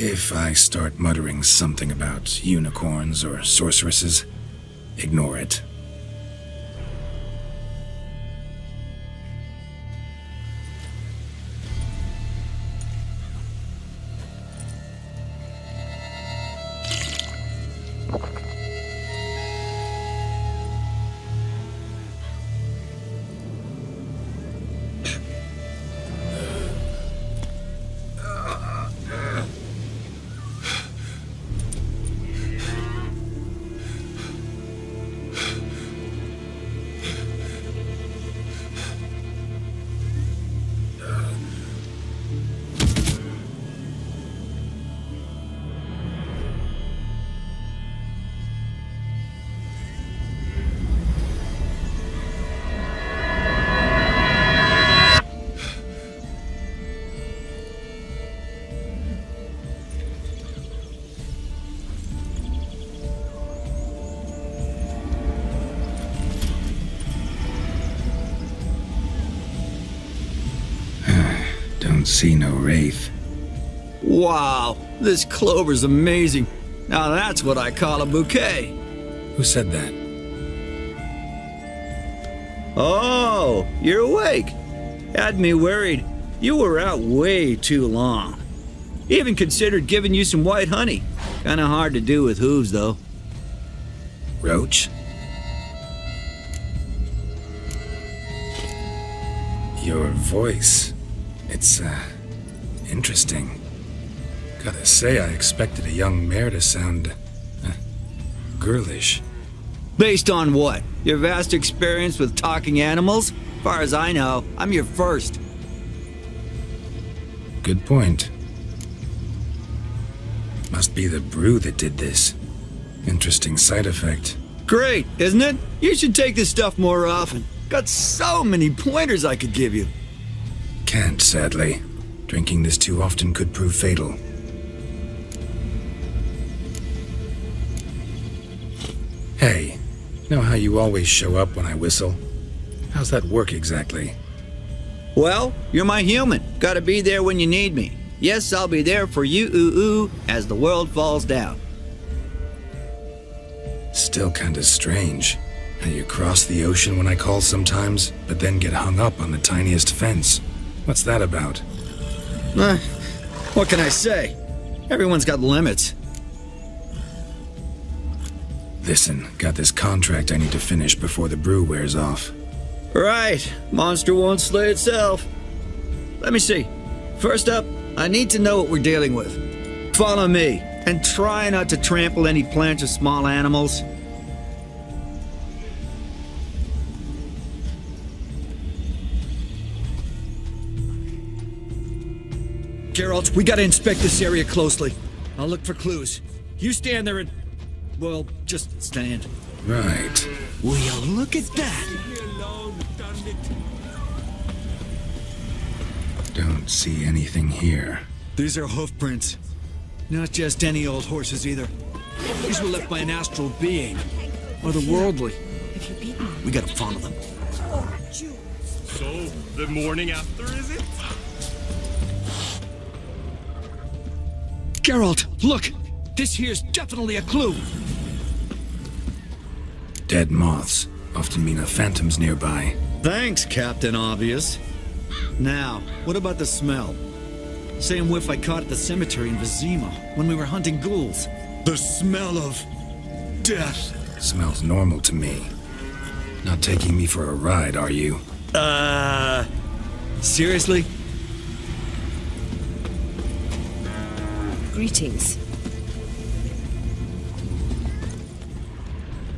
If I start muttering something about unicorns or sorceresses, ignore it. Don't see no wraith. Wow, this clover's amazing. Now that's what I call a bouquet. Who said that? Oh, you're awake. Had me worried. You were out way too long. Even considered giving you some white honey. Kinda hard to do with hooves, though. Roach? Your voice. It's, interesting. Gotta say, I expected a young mare to sound, girlish. Based on what? Your vast experience with talking animals? Far as I know, I'm your first. Good point. Must be the brew that did this. Interesting side effect. Great, isn't it? You should take this stuff more often. Got so many pointers I could give you. Can't, sadly. Drinking this too often could prove fatal. Hey, know how you always show up when I whistle? How's that work exactly? Well, you're my human. Gotta be there when you need me. Yes, I'll be there for you, ooh, as the world falls down. Still kinda strange. How you cross the ocean when I call sometimes, but then get hung up on the tiniest fence. What's that about? What can I say? Everyone's got limits. Listen, got this contract I need to finish before the brew wears off. Right, monster won't slay itself. Let me see. First up, I need to know what we're dealing with. Follow me, and try not to trample any plants or small animals. Geralt, we gotta inspect this area closely. I'll look for clues. You stand there and... well, just stand. Right. Will you look at that? Don't see anything here. These are hoof prints. Not just any old horses either. These were left by an astral being. Otherworldly. We gotta follow them. So, the morning after, is it? Geralt, look! This here's definitely a clue. Dead moths often mean a phantom's nearby. Thanks, Captain Obvious. Now, what about the smell? Same whiff I caught at the cemetery in Vizima when we were hunting ghouls. The smell of... death. Smells normal to me. Not taking me for a ride, are you? Seriously? Greetings.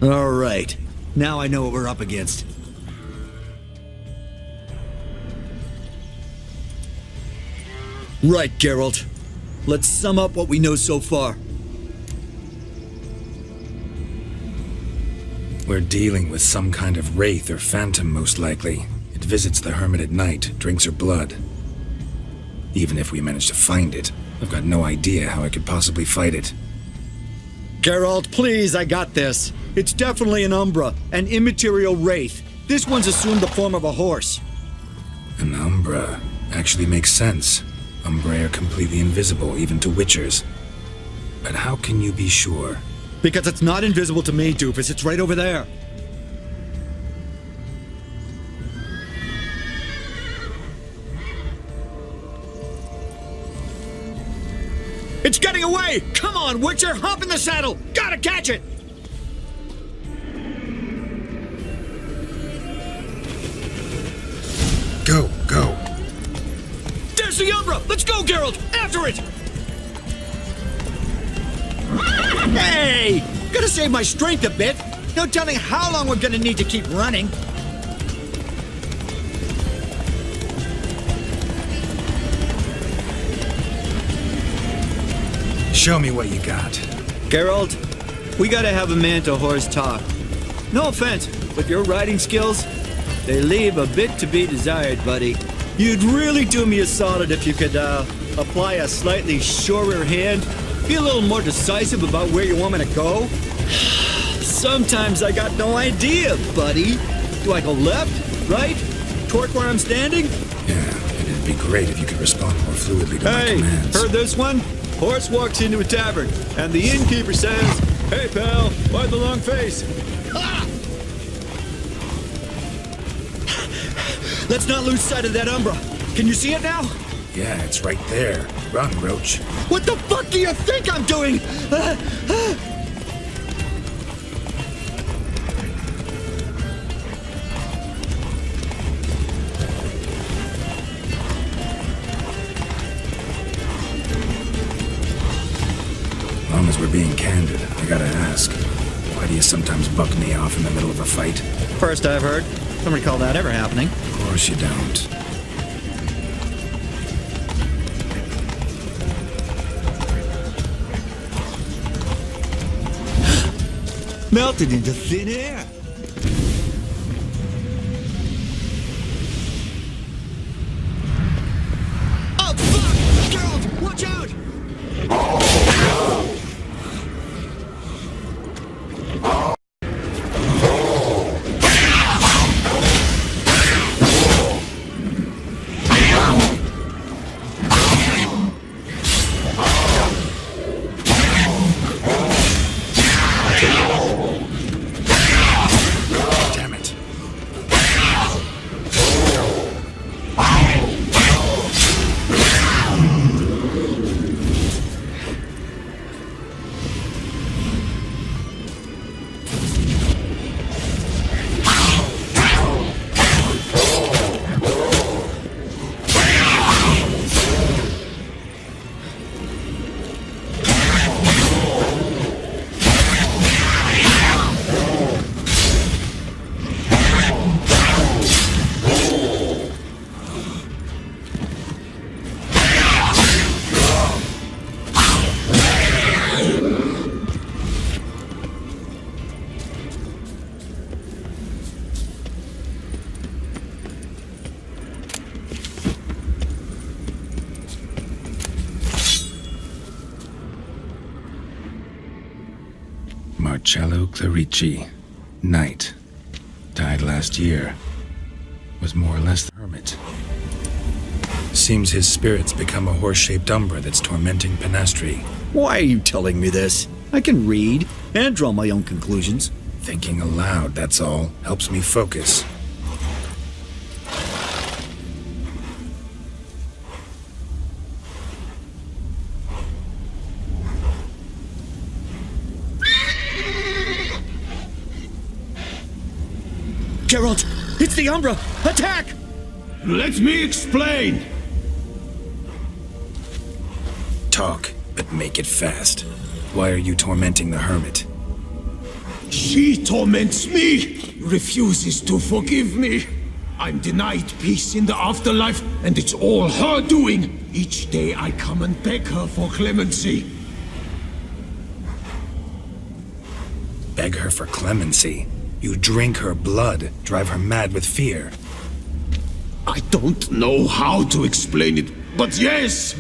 All right. Now I know what we're up against. Right, Geralt. Let's sum up what we know so far. We're dealing with some kind of wraith or phantom, most likely. It visits the hermit at night, drinks her blood. Even if we manage to find it, I've got no idea how I could possibly fight it. Geralt, please, I got this. It's definitely an Umbra, an immaterial wraith. This one's assumed the form of a horse. An Umbra actually makes sense. Umbra are completely invisible, even to witchers. But how can you be sure? Because it's not invisible to me, doofus. It's right over there. It's getting away! Come on, Witcher! Hop in the saddle! Gotta catch it! Go, go. There's the Umbra! Let's go, Geralt! After it! Hey! Gotta save my strength a bit. No telling how long we're gonna need to keep running. Show me what you got. Geralt, we gotta have a man-to-horse talk. No offense, but your riding skills, they leave a bit to be desired, buddy. You'd really do me a solid if you could, apply a slightly surer hand. Be a little more decisive about where you want me to go. Sometimes I got no idea, buddy. Do I go left, right, toward where I'm standing? Yeah, and it'd be great if you could respond more fluidly to my commands. Heard this one? Horse walks into a tavern, and the innkeeper says, "Hey, pal, why the long face?" Ah! Let's not lose sight of that Umbra. Can you see it now? Yeah, it's right there. Run, Roach. What the fuck do you think I'm doing? As long as we're being candid, I gotta ask. Why do you sometimes buck me off in the middle of a fight? First I've heard. Don't recall that ever happening. Of course you don't. Melted into thin air. Oh, fuck! Geralt, watch out! Damn it. Marcello Clarici, knight. Died last year. Was more or less the hermit. Seems his spirit's become a horse-shaped umbra that's tormenting Penastri. Why are you telling me this? I can read and draw my own conclusions. Thinking aloud, that's all. Helps me focus. Geralt, it's the Umbra! Attack! Let me explain. Talk, but make it fast. Why are you tormenting the hermit? She torments me, refuses to forgive me. I'm denied peace in the afterlife, and it's all her doing. Each day I come and beg her for clemency. Beg her for clemency. You drink her blood, drive her mad with fear. I don't know how to explain it, but yes,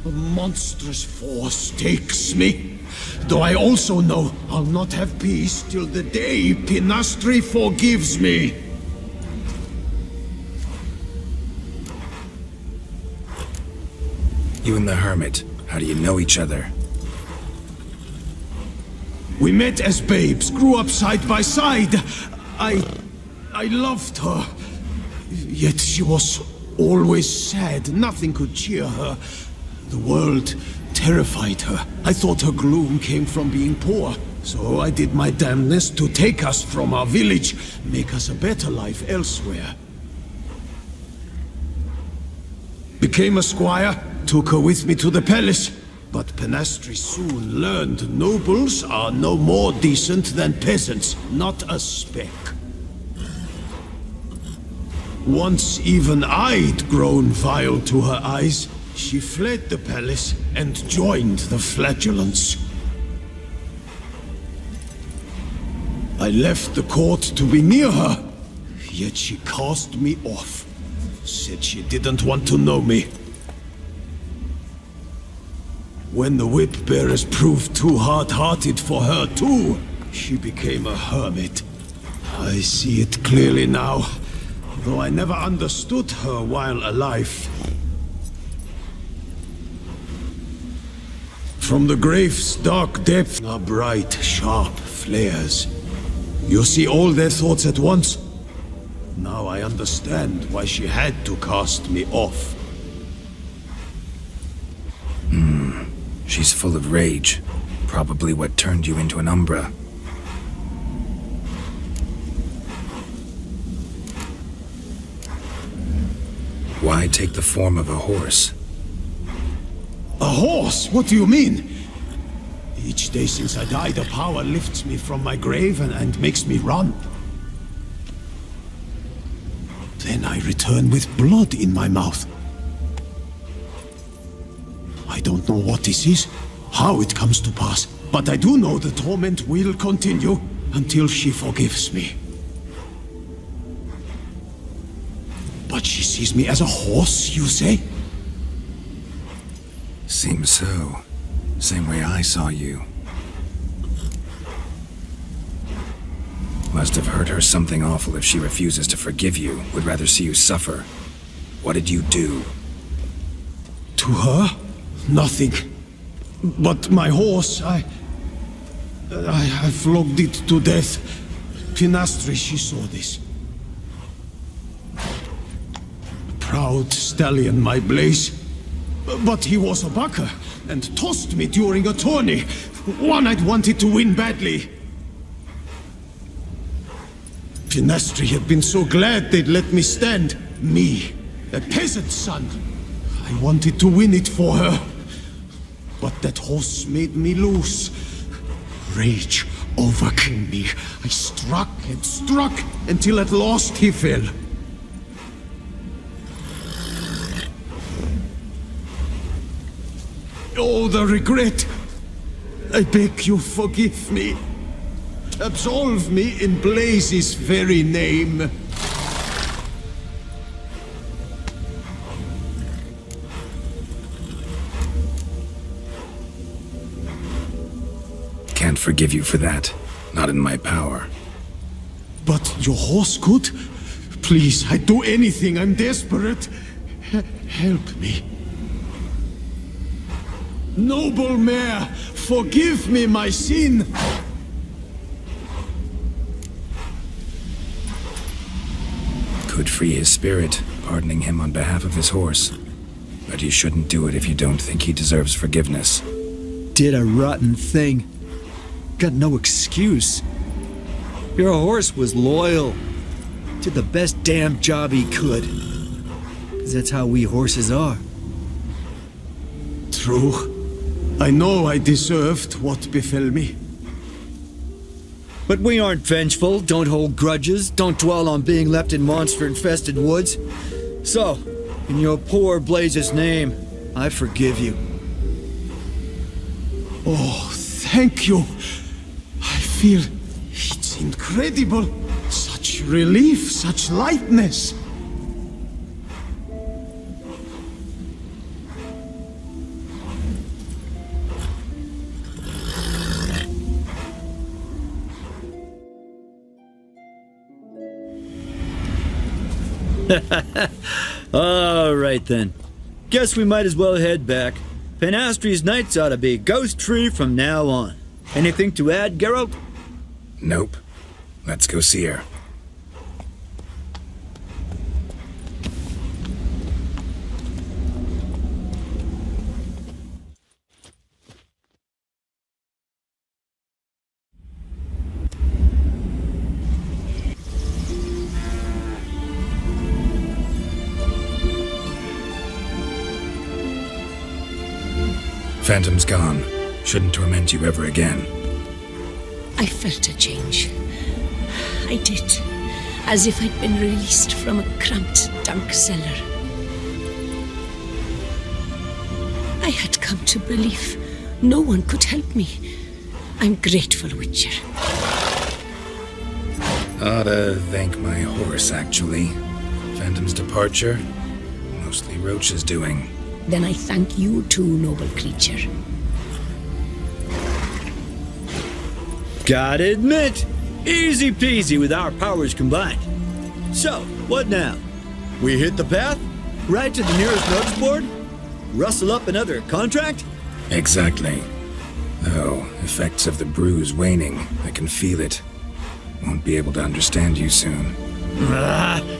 a monstrous force takes me. Though I also know I'll not have peace till the day Penastri forgives me. You and the hermit, how do you know each other? We met as babes, grew up side by side. I loved her. Yet she was always sad. Nothing could cheer her. The world terrified her. I thought her gloom came from being poor. So I did my damnedest to take us from our village, make us a better life elsewhere. Became a squire, took her with me to the palace. But Penastri soon learned nobles are no more decent than peasants, not a speck. Once even I'd grown vile to her eyes, she fled the palace and joined the flagellants. I left the court to be near her, yet she cast me off. Said she didn't want to know me. When the whip-bearers proved too hard-hearted for her too, she became a hermit. I see it clearly now, though I never understood her while alive. From the grave's dark depths are bright, sharp flares. You see all their thoughts at once? Now I understand why she had to cast me off. She's full of rage. Probably what turned you into an Umbra. Why take the form of a horse? A horse? What do you mean? Each day since I died, a power lifts me from my grave and makes me run. Then I return with blood in my mouth. I don't know what this is, how it comes to pass, but I do know the torment will continue until she forgives me. But she sees me as a horse, you say? Seems so. Same way I saw you. Must have hurt her something awful if she refuses to forgive you, would rather see you suffer. What did you do? To her? Nothing. But my horse, I flogged it to death. Penastri, she saw this. Proud stallion, my blaze. But he was a bucker, and tossed me during a tourney. One I'd wanted to win badly. Penastri had been so glad they'd let me stand. Me, a peasant's son. I wanted to win it for her. But that horse made me lose. Rage overcame me. I struck and struck until at last he fell. Oh, the regret. I beg you, forgive me. Absolve me in Blaze's very name. Can't forgive you for that. Not in my power. But your horse could? Please, I'd do anything. I'm desperate. Help me. Noble mare, forgive me my sin. Could free his spirit, pardoning him on behalf of his horse. But you shouldn't do it if you don't think he deserves forgiveness. Did a rotten thing. Got no excuse. Your horse was loyal. Did the best damn job he could. 'Cause that's how we horses are. True. I know I deserved what befell me. But we aren't vengeful, don't hold grudges, don't dwell on being left in monster-infested woods. So, in your poor Blaze's name, I forgive you. Oh, thank you. I feel it's incredible. Such relief, such lightness. All right then. Guess we might as well head back. Penastri's nights ought to be ghost-free from now on. Anything to add, Geralt? Nope. Let's go see her. Phantom's gone. Shouldn't torment you ever again. I felt a change. I did. As if I'd been released from a cramped, dark cellar. I had come to believe no one could help me. I'm grateful, Witcher. Ought to thank my horse, actually. Phantom's departure, mostly Roach's doing. Then I thank you too, noble creature. Gotta admit, easy peasy with our powers combined. So, what now? We hit the path? Right to the nearest notice board? Rustle up another contract? Exactly. Oh, effects of the bruise waning. I can feel it. Won't be able to understand you soon.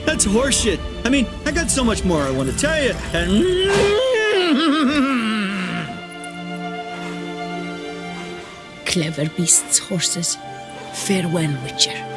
That's horseshit. I mean, I got so much more I want to tell you, and... Clever beasts, horses. Farewell, Witcher.